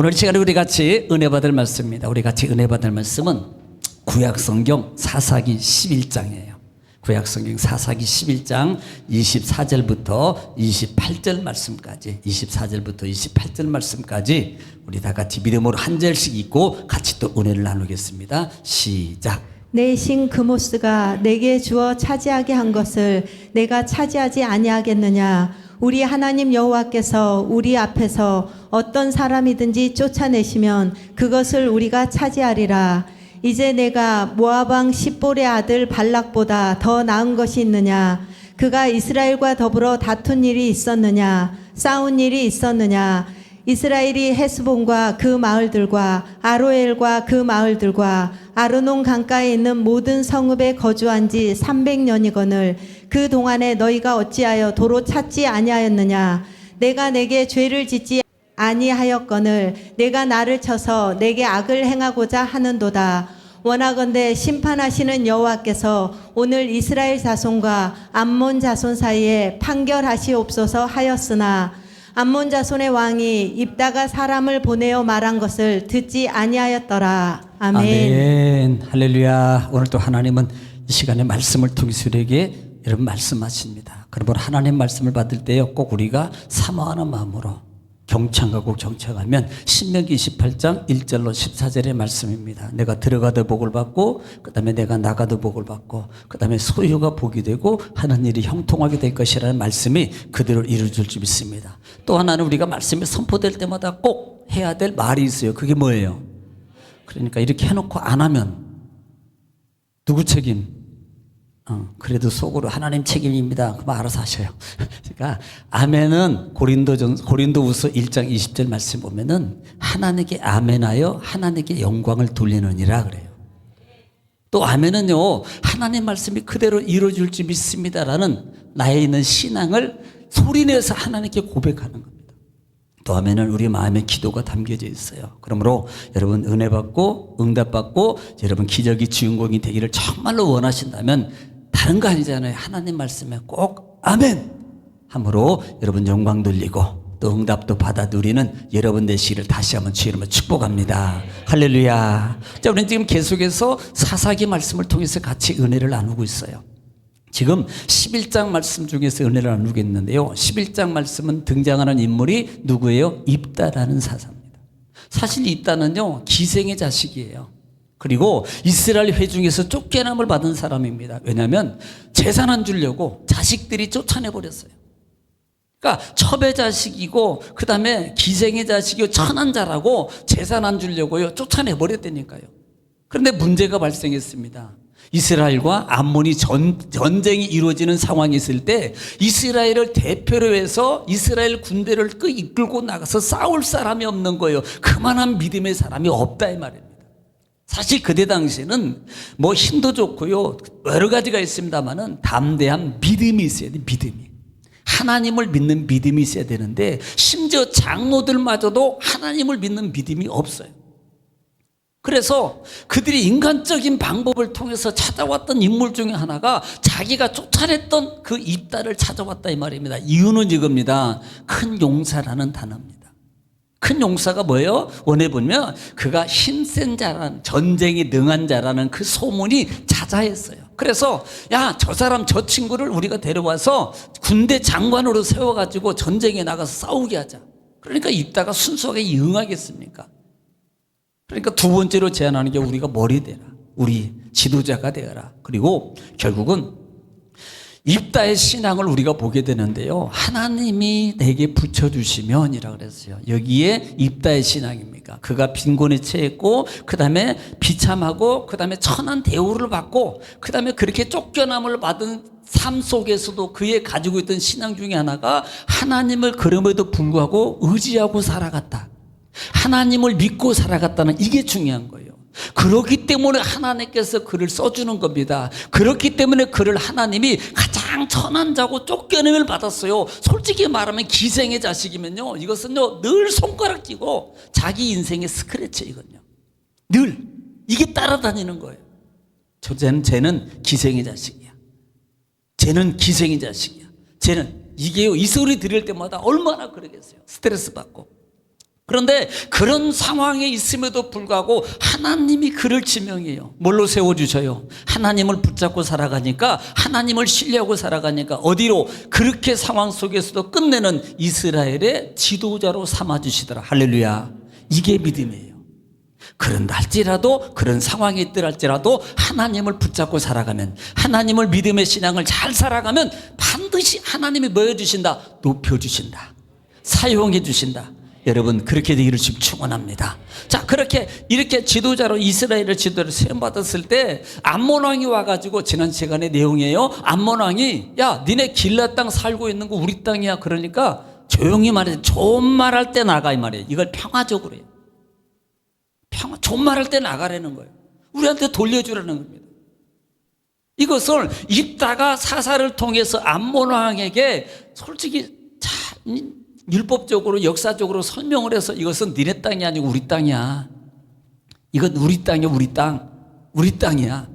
오늘 시간에 우리 같이 은혜 받을 말씀입니다. 우리 같이 은혜 받을 말씀은 구약성경 사사기 11장이에요. 구약성경 사사기 11장 24절부터 28절 말씀까지 24절부터 28절 말씀까지 우리 다 같이 믿음으로 한 절씩 읽고 같이 또 은혜를 나누겠습니다. 시작. 내 신 그모스가 내게 주어 차지하게 한 것을 내가 차지하지 아니하겠느냐. 우리 하나님 여호와께서 우리 앞에서 어떤 사람이든지 쫓아내시면 그것을 우리가 차지하리라. 이제 내가 모압 왕 십볼의 아들 발락보다 더 나은 것이 있느냐. 그가 이스라엘과 더불어 다툰 일이 있었느냐. 싸운 일이 있었느냐. 이스라엘이 헤스본과 그 마을들과 아로엘과 그 마을들과 아르논 강가에 있는 모든 성읍에 거주한 지 300년이거늘 그 동안에 너희가 어찌하여 도로 찾지 아니하였느냐. 내가 내게 죄를 짓지 아니하였거늘 내가 나를 쳐서 내게 악을 행하고자 하는도다. 원하건대 심판하시는 여호와께서 오늘 이스라엘 자손과 암몬 자손 사이에 판결하시옵소서 하였으나 암몬 자손의 왕이 입다가 사람을 보내어 말한 것을 듣지 아니하였더라. 아멘. 아멘. 할렐루야. 오늘 또 하나님은 이 시간에 말씀을 통해서 우리에게 여러분 말씀하십니다. 그러므로 하나님 말씀을 받을 때요 꼭 우리가 사모하는 마음으로 경청하고 경청하면 신명기 28장 1절로 14절의 말씀입니다. 내가 들어가도 복을 받고 그 다음에 내가 나가도 복을 받고 그 다음에 소유가 복이 되고 하는 일이 형통하게 될 것이라는 말씀이 그대로 이루어질 줄 믿습니다. 또 하나는 우리가 말씀이 선포될 때마다 꼭 해야 될 말이 있어요. 그게 뭐예요? 그러니까 이렇게 해놓고 안 하면 누구 책임? 그래도 속으로 하나님 책임입니다. 그럼 알아서 하셔요. 그러니까 아멘은 고린도후서 1장 20절 말씀 보면은 하나님께 아멘하여 하나님께 영광을 돌리느니라 그래요. 또 아멘은요 하나님 말씀이 그대로 이루어질 줄 믿습니다라는 나에 있는 신앙을 소리내서 하나님께 고백하는 겁니다. 또 아멘은 우리 마음에 기도가 담겨져 있어요. 그러므로 여러분 은혜 받고 응답 받고 여러분 기적의 주인공이 되기를 정말로 원하신다면 다른 거 아니잖아요. 하나님 말씀에 꼭 아멘 함으로 여러분 영광 돌리고 또 응답도 받아 누리는 여러분 되시기를 다시 한번 주의 이름으로 축복합니다. 할렐루야. 자, 우리는 지금 계속해서 사사기 말씀을 통해서 같이 은혜를 나누고 있어요. 지금 11장 말씀 중에서 은혜를 나누고 있는데요 11장 말씀은 등장하는 인물이 누구예요? 입다라는 사사입니다. 사실 입다는요 기생의 자식이에요. 그리고 이스라엘 회중에서 쫓겨남을 받은 사람입니다. 왜냐하면 재산 안 주려고 자식들이 쫓아내버렸어요. 그러니까 첩의 자식이고 그 다음에 기생의 자식이고 천한 자라고 재산 안 주려고요 쫓아내버렸다니까요. 그런데 문제가 발생했습니다. 이스라엘과 암몬이 전쟁이 이루어지는 상황이 있을 때 이스라엘을 대표로 해서 이스라엘 군대를 이끌고 나가서 싸울 사람이 없는 거예요. 그만한 믿음의 사람이 없다 이 말입니다. 사실 그때 당시에는 뭐 힘도 좋고요 여러 가지가 있습니다만은 담대한 믿음이 있어야 돼요. 믿음이 하나님을 믿는 믿음이 있어야 되는데 심지어 장로들마저도 하나님을 믿는 믿음이 없어요. 그래서 그들이 인간적인 방법을 통해서 찾아왔던 인물 중에 하나가 자기가 쫓아냈던 그 입다를 찾아왔다 이 말입니다. 이유는 이겁니다. 큰 용사라는 단어입니다. 큰 용사가 뭐예요? 원해 보면 그가 힘센 자라는 전쟁에 능한 자라는 그 소문이 자자했어요. 그래서 야, 저 사람 저 친구를 우리가 데려와서 군대 장관으로 세워가지고 전쟁에 나가서 싸우게 하자. 그러니까 입다가 순수하게 응하겠습니까? 그러니까 두 번째로 제안하는 게 우리가 머리 되라. 우리 지도자가 되어라. 그리고 결국은 입다의 신앙을 우리가 보게 되는데요. 하나님이 내게 붙여주시면이라 그랬어요. 여기에 입다의 신앙입니까? 그가 빈곤에 처했고 그 다음에 비참하고 그 다음에 천한 대우를 받고 그 다음에 그렇게 쫓겨남을 받은 삶 속에서도 그의 가지고 있던 신앙 중에 하나가 하나님을 그럼에도 불구하고 의지하고 살아갔다. 하나님을 믿고 살아갔다는 이게 중요한 거예요. 그렇기 때문에 하나님께서 그를 써주는 겁니다. 그렇기 때문에 그를 하나님이 가장 천한 자고 쫓겨냄을 받았어요. 솔직히 말하면 기생의 자식이면요 이것은요 늘 손가락 쥐고 자기 인생의 스크래치이거든요. 늘 이게 따라다니는 거예요. 쟤는 기생의 자식이야. 쟤는 기생의 자식이야. 쟤는 이게요 이 소리 들을 때마다 얼마나 그러겠어요. 스트레스 받고. 그런데 그런 상황에 있음에도 불구하고 하나님이 그를 지명해요. 뭘로 세워주셔요? 하나님을 붙잡고 살아가니까, 하나님을 신뢰하고 살아가니까 어디로? 그렇게 상황 속에서도 끝내는 이스라엘의 지도자로 삼아주시더라. 할렐루야. 이게 믿음이에요. 그런다 할지라도, 그런 상황이 있더라 할지라도 하나님을 붙잡고 살아가면, 하나님을 믿음의 신앙을 잘 살아가면 반드시 하나님이 뭐 해주신다? 높여주신다, 사용해 주신다. 여러분, 그렇게 되기를 지금 축원합니다. 자, 이렇게 지도자로, 이스라엘을 지도자로 세움받았을 때 암몬 왕이 와가지고, 지난 시간의 내용이에요. 암몬 왕이, 야, 니네 길라 땅 살고 있는 거 우리 땅이야. 그러니까 조용히 말해, 좋은 말할 때 나가, 이 말이에요. 이걸 평화적으로 해요. 좋은 말할 때 나가라는 거예요. 우리한테 돌려주라는 겁니다. 이것을 입다가 사사를 통해서 암몬 왕에게 솔직히 율법적으로, 역사적으로 설명을 해서, 이것은 니네 땅이 아니고 우리 땅이야. 이건 우리 땅이야. 우리 땅. 우리 땅이야.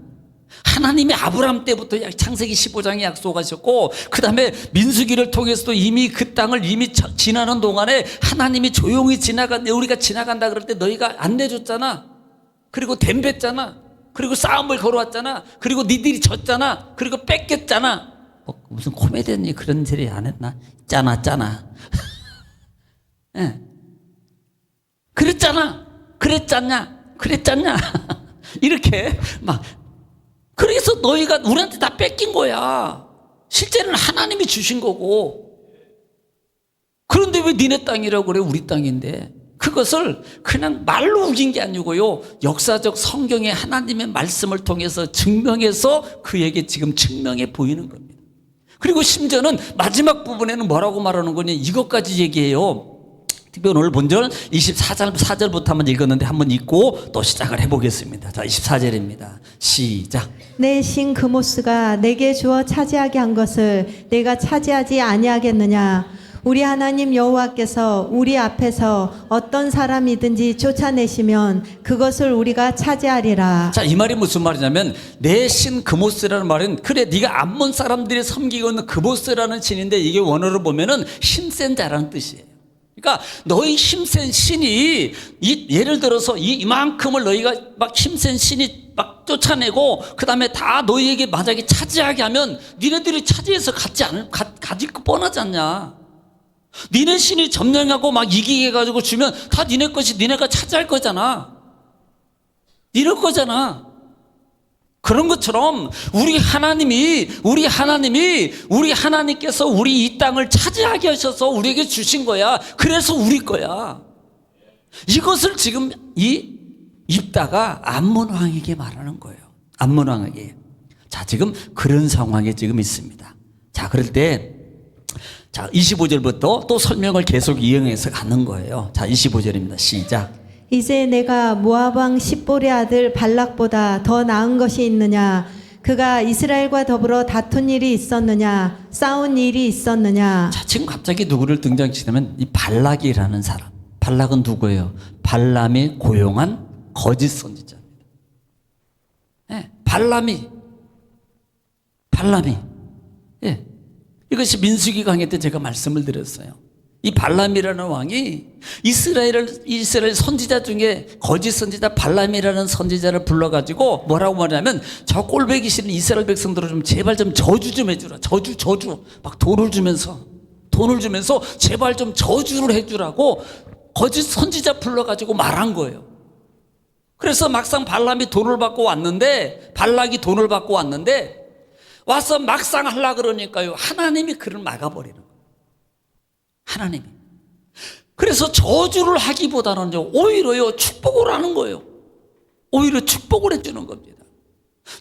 하나님이 아브라함 때부터 창세기 15장에 약속하셨고, 그 다음에 민수기를 통해서도 이미 그 땅을 이미 지나는 동안에 하나님이 조용히 우리가 지나간다 그럴 때 너희가 안 내줬잖아. 그리고 댐뱉잖아. 그리고 싸움을 걸어왔잖아. 그리고 니들이 졌잖아. 그리고 뺏겼잖아. 무슨 코미디언이 그런 소리 안 했나? 짜나. 예. 그랬잖냐. 이렇게 막, 그래서 너희가 우리한테 다 뺏긴 거야. 실제는 하나님이 주신 거고. 그런데 왜 니네 땅이라고 그래? 우리 땅인데. 그것을 그냥 말로 우긴 게 아니고요, 역사적 성경의 하나님의 말씀을 통해서 증명해서 그에게 지금 증명해 보이는 겁니다. 그리고 심지어는 마지막 부분에는 뭐라고 말하는 거냐, 이것까지 얘기해요. 특별히 오늘 본절 24절부터 한번 읽었는데 한번 읽고 또 시작을 해보겠습니다. 자, 24절입니다. 시작. 내 신 그모스가 내게 주어 차지하게 한 것을 내가 차지하지 아니하겠느냐? 우리 하나님 여호와께서 우리 앞에서 어떤 사람이든지 쫓아내시면 그것을 우리가 차지하리라. 자, 이 말이 무슨 말이냐면, 내 신 그모스라는 말은, 그래 네가 암몬 사람들이 섬기고 있는 그모스라는 신인데, 이게 원어로 보면은 힘센 자라는 뜻이에요. 그러니까 너희 힘센 신이, 예를 들어서 이만큼을 너희가 막 힘센 신이 막 쫓아내고, 그 다음에 다 너희에게 만약에 차지하게 하면 니네들이 차지해서 가질 거 뻔하지 않냐. 니네 신이 점령하고 막 이기게 해가지고 주면 다 니네 것이, 니네가 차지할 거잖아. 이럴 거잖아. 그런 것처럼 우리 하나님께서 우리 이 땅을 차지하게 하셔서 우리에게 주신 거야. 그래서 우리 거야. 이것을 지금 입다가 암몬 왕에게 말하는 거예요. 암몬 왕에게. 자, 지금 그런 상황에 지금 있습니다. 자, 그럴 때, 자, 25절부터 또 설명을 계속 이어서 가는 거예요. 자, 25절입니다. 시작. 이제 내가 모압 왕 십볼의 아들 발락보다 더 나은 것이 있느냐? 그가 이스라엘과 더불어 다툰 일이 있었느냐? 싸운 일이 있었느냐? 자, 지금 갑자기 누구를 등장시키냐면 이 발락이라는 사람. 발락은 누구예요? 발람이 고용한 거짓 선지자입니다. 네, 발람이. 예. 이것이 민수기 강의 때 제가 말씀을 드렸어요. 이 발람이라는 왕이 이스라엘 선지자 중에 거짓 선지자 발람이라는 선지자를 불러가지고 뭐라고 말하냐면, 저 꼴배기 싫은 이스라엘 백성들을 좀 제발 좀 저주 좀 해주라. 저주. 막 돈을 주면서 제발 좀 저주를 해주라고 거짓 선지자 불러가지고 말한 거예요. 그래서 막상 발락이 돈을 받고 왔는데, 와서 막상 하려고 그러니까요, 하나님이 그를 막아버리는 거예요. 하나님이. 그래서 저주를 하기보다는 오히려요, 축복을 하는 거예요. 오히려 축복을 해주는 겁니다.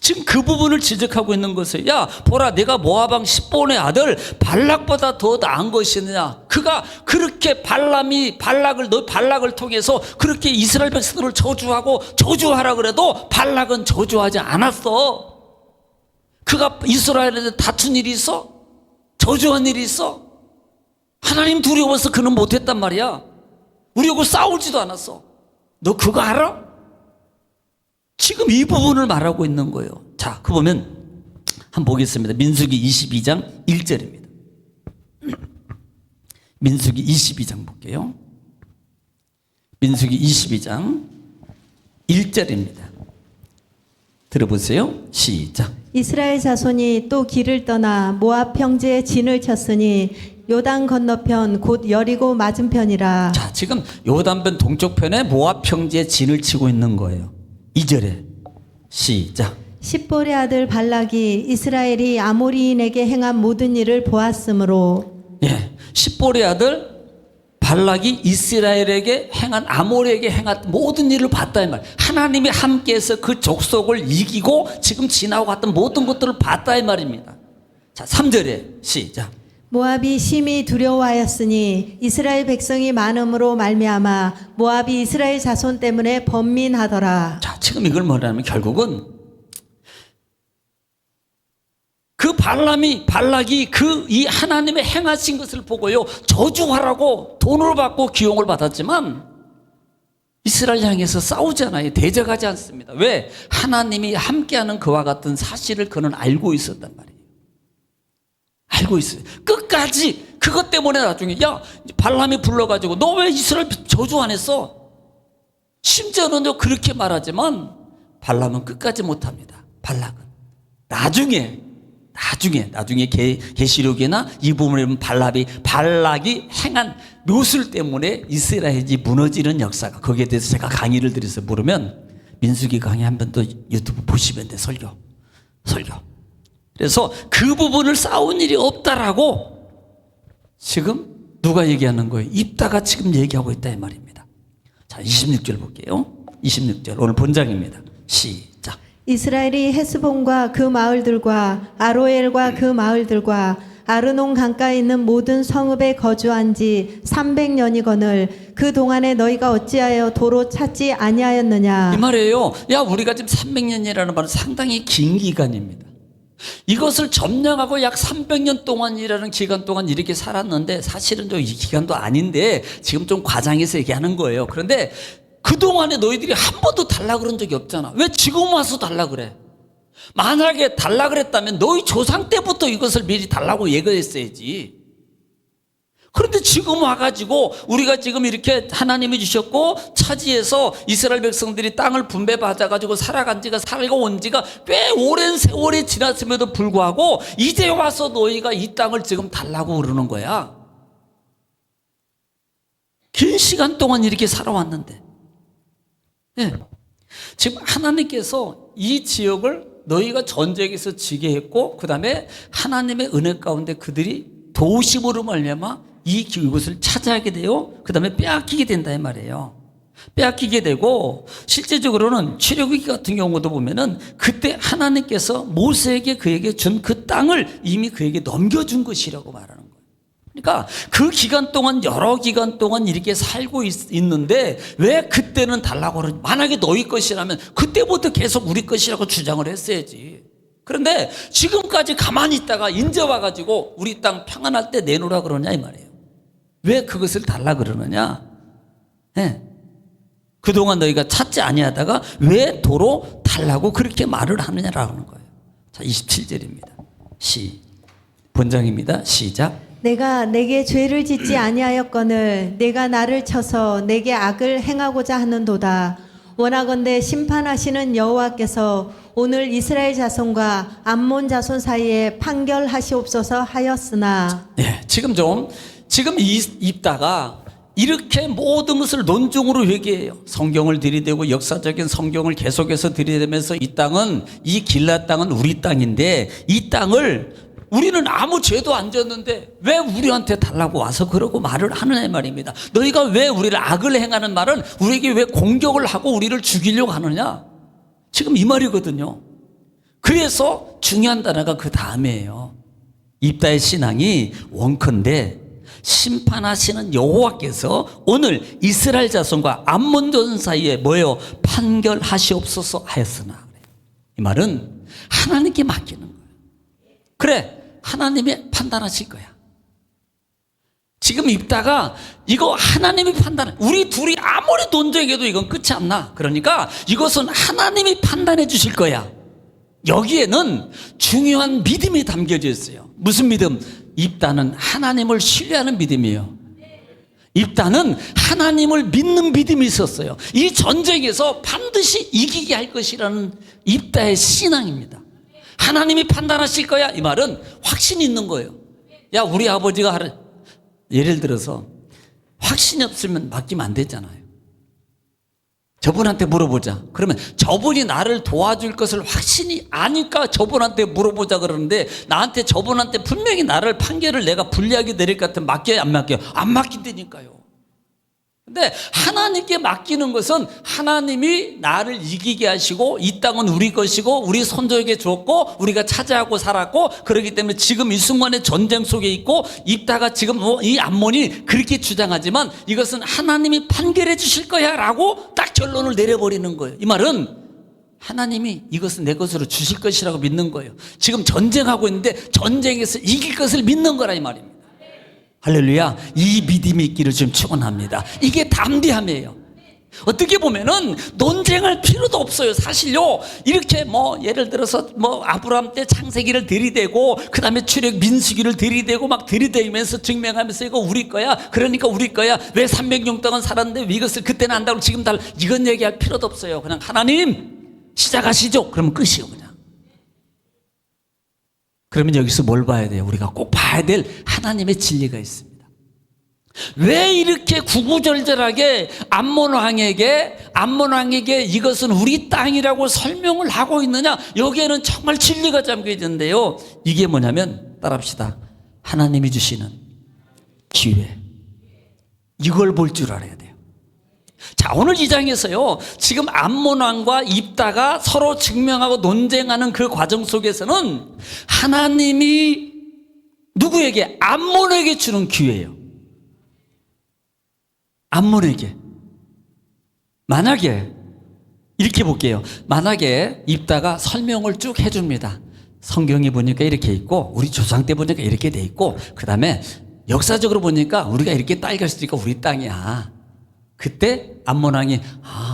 지금 그 부분을 지적하고 있는 것을, 야, 보라, 내가 모압 왕 십본의 아들 발락보다 더 나은 것이느냐. 그가 그렇게 발락을 통해서 그렇게 이스라엘 백성들을 저주하라 그래도 발락은 저주하지 않았어. 그가 이스라엘에 다툰 일이 있어? 저주한 일이 있어? 하나님 두려워서 그는 못했단 말이야. 우리하고 싸우지도 않았어. 너 그거 알아? 지금 이 부분을 말하고 있는 거예요. 자, 그 보면 한번 보겠습니다. 민수기 22장 1절입니다. 민수기 22장 볼게요. 민수기 22장 1절입니다. 들어보세요. 시작. 이스라엘 자손이 또 길을 떠나 모압 평지에 진을 쳤으니 요단 건너편 곧 여리고 맞은편이라. 자, 지금 요단변 동쪽편에 모압 평지에 진을 치고 있는 거예요. 2절에 시작. 십볼의 아들 발락이 이스라엘이 아모리인에게 행한 모든 일을 보았으므로. 예, 십볼의 아들 발락이 이스라엘에게 행한 아모리에게 행한 모든 일을 봤다 이 말. 하나님이 함께해서 그 족속을 이기고 지금 지나고 갔던 모든 것들을 봤다 이 말입니다. 자, 3절에 시작. 모압이 심히 두려워하였으니 이스라엘 백성이 많음으로 말미암아 모압이 이스라엘 자손 때문에 번민하더라. 자, 지금 이걸 뭐냐면 결국은 그 발락이 그 이 하나님의 행하신 것을 보고요 저주하라고 돈을 받고 기용을 받았지만 이스라엘 향해서 싸우잖아요. 대적하지 않습니다. 왜? 하나님이 함께하는 그와 같은 사실을 그는 알고 있었단 말이에요. 알고 있어요. 끝까지 그것 때문에 나중에 야 발람이 불러가지고 너 왜 이스라엘 저주 안 했어? 심지어는 그렇게 말하지만 발람은 끝까지 못합니다. 발락은 나중에 계시록이나 이 부분에 보면 발락이 행한 묘술 때문에 이스라엘이 무너지는 역사가 거기에 대해서 제가 강의를 드려서 모르면 민수기 강의 한 번 더 유튜브 보시면 돼. 설교. 그래서 그 부분을 싸운 일이 없다라고 지금 누가 얘기하는 거예요? 입다가 지금 얘기하고 있다 이 말입니다. 자, 26절 볼게요. 26절 오늘 본장입니다. 시작. 이스라엘이 헤스본과 그 마을들과 아로엘과 그 마을들과 아르논 강가에 있는 모든 성읍에 거주한 지 300년이거늘 그 동안에 너희가 어찌하여 도로 찾지 아니하였느냐. 이 말이에요. 야, 우리가 지금 300년이라는 말은 상당히 긴 기간입니다. 이것을 점령하고 약 300년 동안이라는 기간 동안 이렇게 살았는데 사실은 이 기간도 아닌데 지금 좀 과장해서 얘기하는 거예요. 그런데 그동안에 너희들이 한 번도 달라 그런 적이 없잖아. 왜 지금 와서 달라 그래? 만약에 달라 그랬다면 너희 조상 때부터 이것을 미리 달라고 얘기했어야지. 그런데 지금 와가지고 우리가 지금 이렇게 하나님이 주셨고 차지해서 이스라엘 백성들이 땅을 분배받아가지고 살고 온 지가 꽤 오랜 세월이 지났음에도 불구하고 이제 와서 너희가 이 땅을 지금 달라고 그러는 거야. 긴 시간 동안 이렇게 살아왔는데. 네. 지금 하나님께서 이 지역을 너희가 전쟁에서 지게 했고 그 다음에 하나님의 은혜 가운데 그들이 도심으로 말미암아 이곳을 차지하게 되어 그 다음에 빼앗기게 된다 이 말이에요. 빼앗기게 되고 실제적으로는 출애굽기 같은 경우도 보면은 그때 하나님께서 모세에게 그에게 준 그 땅을 이미 그에게 넘겨준 것이라고 말하는 거예요. 그러니까 그 기간 동안 여러 기간 동안 이렇게 살고 있는데 왜 그때는 달라고 그러지? 만약에 너희 것이라면 그때부터 계속 우리 것이라고 주장을 했어야지. 그런데 지금까지 가만히 있다가 이제 와가지고 우리 땅 평안할 때 내놓으라 그러냐 이 말이에요. 왜 그것을 달라 그러느냐? 네. 그동안 너희가 찾지 아니하다가 왜 도로 달라고 그렇게 말을 하느냐라고 하는 거예요. 자, 27절입니다. 본장입니다. 시작. 내가 내게 죄를 짓지 아니하였거늘 내가 나를 쳐서 내게 악을 행하고자 하는도다. 원하건대 심판하시는 여호와께서 오늘 이스라엘 자손과 암몬 자손 사이에 판결하시옵소서 하였으나. 네, 지금 입다가 이렇게 모든 것을 논중으로 회개해요. 성경을 들이대고 역사적인 성경을 계속해서 들이대면서 이 땅은 이 길앗 땅은 우리 땅인데 이 땅을 우리는 아무 죄도 안 졌는데 왜 우리한테 달라고 와서 그러고 말을 하느냐 말입니다. 너희가 왜 우리를 악을 행하는 말은 우리에게 왜 공격을 하고 우리를 죽이려고 하느냐? 지금 이 말이거든요. 그래서 중요한 단어가 그 다음이에요. 입다의 신앙이 원컨대 심판하시는 여호와께서 오늘 이스라엘 자손과 암몬 자손 사이에 뭐예요? 판결하시옵소서 하였으나. 이 말은 하나님께 맡기는 거예요. 그래, 하나님이 판단하실 거야. 지금 입다가 이거 하나님이 판단해. 우리 둘이 아무리 논쟁해도 이건 끝이 안 나. 그러니까 이것은 하나님이 판단해 주실 거야. 여기에는 중요한 믿음이 담겨져 있어요. 무슨 믿음? 입다는 하나님을 신뢰하는 믿음이에요. 입다는 하나님을 믿는 믿음이 있었어요. 이 전쟁에서 반드시 이기게 할 것이라는 입다의 신앙입니다. 하나님이 판단하실 거야, 이 말은 확신이 있는 거예요. 야, 우리 아버지가 예를 들어서 확신이 없으면 맡기면 안 되잖아요. 저분한테 물어보자. 그러면 저분이 나를 도와줄 것을 확신이 아니까 저분한테 물어보자 그러는데, 나한테 저분한테 분명히 나를 판결을 내가 불리하게 내릴 것 같으면 맡겨요, 안 맡겨요? 안 맡긴다니까요. 근데 하나님께 맡기는 것은 하나님이 나를 이기게 하시고 이 땅은 우리 것이고 우리 선조에게 주었고 우리가 차지하고 살았고, 그렇기 때문에 지금 이 순간에 전쟁 속에 있고, 입다가 지금 이 암몬이 그렇게 주장하지만 이것은 하나님이 판결해 주실 거야 라고 딱 결론을 내려버리는 거예요. 이 말은 하나님이 이것은 내 것으로 주실 것이라고 믿는 거예요. 지금 전쟁하고 있는데 전쟁에서 이길 것을 믿는 거라 이 말입니다. 할렐루야. 이 믿음이 있기를 좀 축원합니다. 이게 담대함이에요. 어떻게 보면은 논쟁할 필요도 없어요. 사실요, 이렇게 예를 들어서 아브라함 때 창세기를 들이대고 그 다음에 출애굽 민수기를 들이대고 막 들이대면서 증명하면서 이거 우리 거야, 그러니까 우리 거야, 왜 300년 동안 살았는데 이것을 그때는 안다고 지금 달, 이건 얘기할 필요도 없어요. 그냥 하나님 시작하시죠. 그러면 끝이요. 그냥. 그러면 여기서 뭘 봐야 돼요? 우리가 꼭 봐야 될 하나님의 진리가 있습니다. 왜 이렇게 구구절절하게 암몬 왕에게 이것은 우리 땅이라고 설명을 하고 있느냐? 여기에는 정말 진리가 잠겨 있는데요. 이게 뭐냐면, 따라합시다. 하나님이 주시는 기회. 이걸 볼 줄 알아야 돼요. 자, 오늘 이 장에서요, 지금 암몬 왕과 입다가 서로 증명하고 논쟁하는 그 과정 속에서는 하나님이 누구에게? 암몬에게 주는 기회예요. 암몬에게. 만약에 이렇게 볼게요. 만약에 입다가 설명을 쭉 해줍니다. 성경에 보니까 이렇게 있고 우리 조상 때 보니까 이렇게 돼 있고 그 다음에 역사적으로 보니까 우리가 이렇게 딸갈 수도 있고 우리 땅이야. 그때 암몬 왕이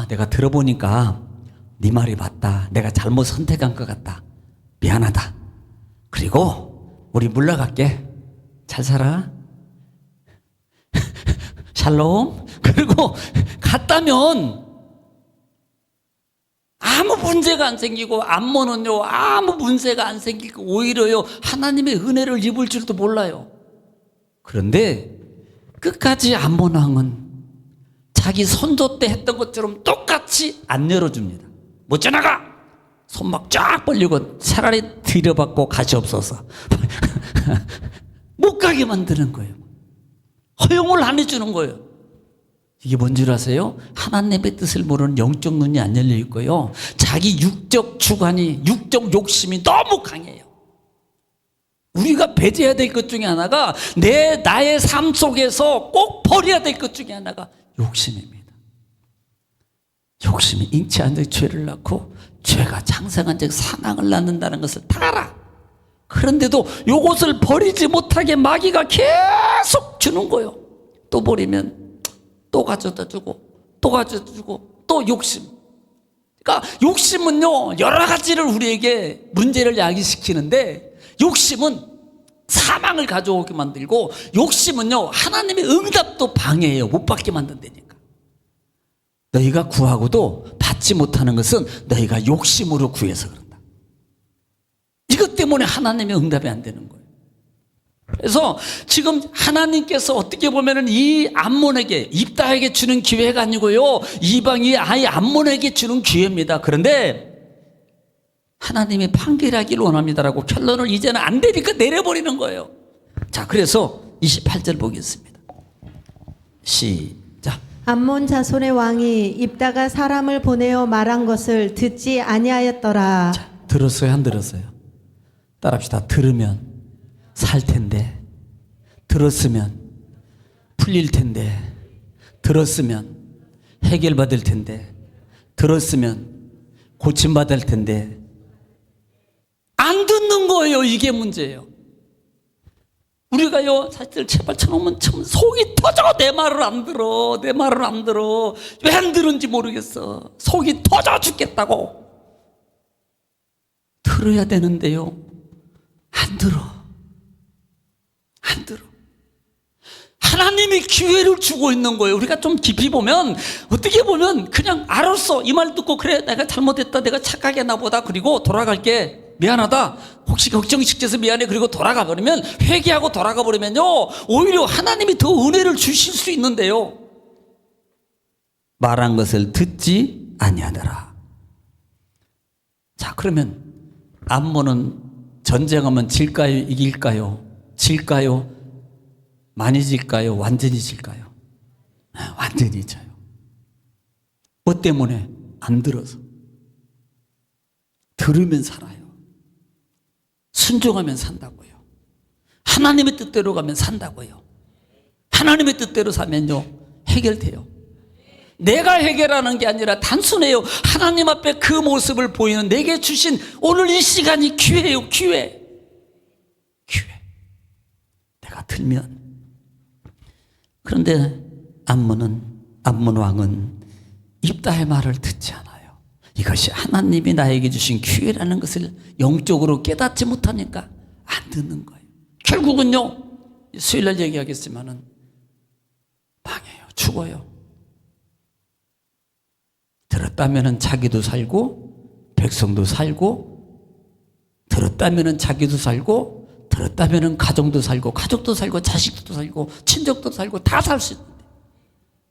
내가 들어보니까 네 말이 맞다. 내가 잘못 선택한 것 같다. 미안하다. 그리고 우리 물러갈게. 잘 살아. 샬롬. 그리고 갔다면 아무 문제가 안 생기고 암몬은요 아무 문제가 안 생기고 오히려요 하나님의 은혜를 입을 줄도 몰라요. 그런데 끝까지 암몬 왕은 자기 선조 때 했던 것처럼 똑같이 안 열어줍니다. 못 지나가! 손 막 쫙 벌리고 차라리 들여받고 가시옵소서. 못 가게 만드는 거예요. 허용을 안 해주는 거예요. 이게 뭔 줄 아세요? 하나님의 뜻을 모르는 영적 눈이 안 열려 있고요. 자기 육적 주관이, 육적 욕심이 너무 강해요. 우리가 배제해야 될 것 중에 하나가 나의 삶 속에서 꼭 버려야 될 것 중에 하나가 욕심입니다. 욕심이 잉치한 적 죄를 낳고 죄가 장성한 적 사망을 낳는다는 것을 다 알아. 그런데도 이것을 버리지 못하게 마귀가 계속 주는 거예요. 또 버리면 또 가져다 주고 또 가져다 주고 또 욕심. 그러니까 욕심은요 여러 가지를 우리에게 문제를 야기시키는데, 욕심은 사망을 가져오게 만들고, 욕심은요 하나님의 응답도 방해해요. 못 받게 만든다니까. 너희가 구하고도 받지 못하는 것은 너희가 욕심으로 구해서 그런다. 이것 때문에 하나님의 응답이 안 되는 거예요. 그래서 지금 하나님께서 어떻게 보면은 이 암몬에게, 입다에게 주는 기회가 아니고요 이방이 아예 암몬에게 주는 기회입니다. 그런데 하나님이 판결하기를 원합니다라고 결론을 이제는 안 되니까 내려버리는 거예요. 자, 그래서 28절 보겠습니다. 시작. 암몬 자손의 왕이 입다가 사람을 보내어 말한 것을 듣지 아니하였더라. 자, 들었어요, 안 들었어요? 따라합시다. 들으면 살 텐데, 들었으면 풀릴 텐데, 들었으면 해결받을 텐데, 들었으면 고침받을 텐데, 안 듣는 거예요. 이게 문제예요. 우리가요 사실 제발 쳐놓으면 참 속이 터져. 내 말을 안 들어. 내 말을 안 들어. 왜 안 들은지 모르겠어. 속이 터져 죽겠다고. 들어야 되는데요 안 들어. 안 들어. 하나님이 기회를 주고 있는 거예요. 우리가 좀 깊이 보면, 어떻게 보면 그냥 알았어, 이 말 듣고 그래 내가 잘못했다, 내가 착하게 나보다, 그리고 돌아갈게, 미안하다, 혹시 걱정시켜서 미안해, 그리고 돌아가 버리면, 회개하고 돌아가 버리면요, 오히려 하나님이 더 은혜를 주실 수 있는데요, 말한 것을 듣지 아니하더라. 자, 그러면 암몬은 전쟁하면 질까요, 이길까요? 질까요? 많이 질까요? 완전히 질까요? 완전히 져요. 뭐 때문에? 안 들어서. 들으면 살아요. 순종하면 산다고요. 하나님의 뜻대로 가면 산다고요. 하나님의 뜻대로 사면요, 해결돼요. 내가 해결하는 게 아니라 단순해요. 하나님 앞에 그 모습을 보이는 내게 주신 오늘 이 시간이 기회예요. 기회. 내가 들면. 그런데 암몬 왕은 입다의 말을 듣지 않아요. 이것이 하나님이 나에게 주신 기회라는 것을 영적으로 깨닫지 못하니까 안 듣는 거예요. 결국은요, 수요일날 얘기하겠지만은 망해요. 죽어요. 들었다면은 자기도 살고 백성도 살고, 들었다면은 자기도 살고, 들었다면은 가정도 살고, 가족도 살고, 자식도 살고, 친족도 살고, 다 살 수 있는데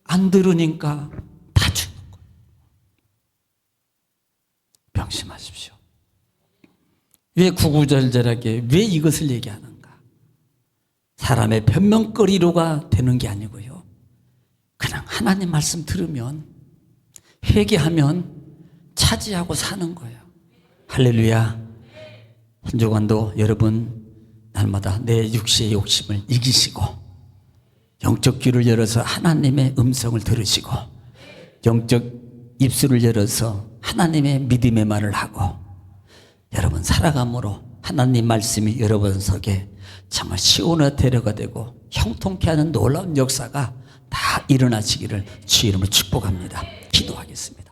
안 들으니까 다 죽는 거예요. 명심하십시오. 왜 구구절절하게 왜 이것을 얘기하는가? 사람의 변명거리로가 되는 게 아니고요, 그냥 하나님 말씀 들으면, 회개하면 차지하고 사는 거예요. 할렐루야. 한 주간도 여러분 날마다 내 육체의 욕심을 이기시고, 영적 귀를 열어서 하나님의 음성을 들으시고, 영적 입술을 열어서 하나님의 믿음의 말을 하고, 여러분 살아감으로 하나님 말씀이 여러분 속에 정말 시온의 대로가 되고 형통케 하는 놀라운 역사가 다 일어나시기를 주 이름으로 축복합니다. 기도하겠습니다.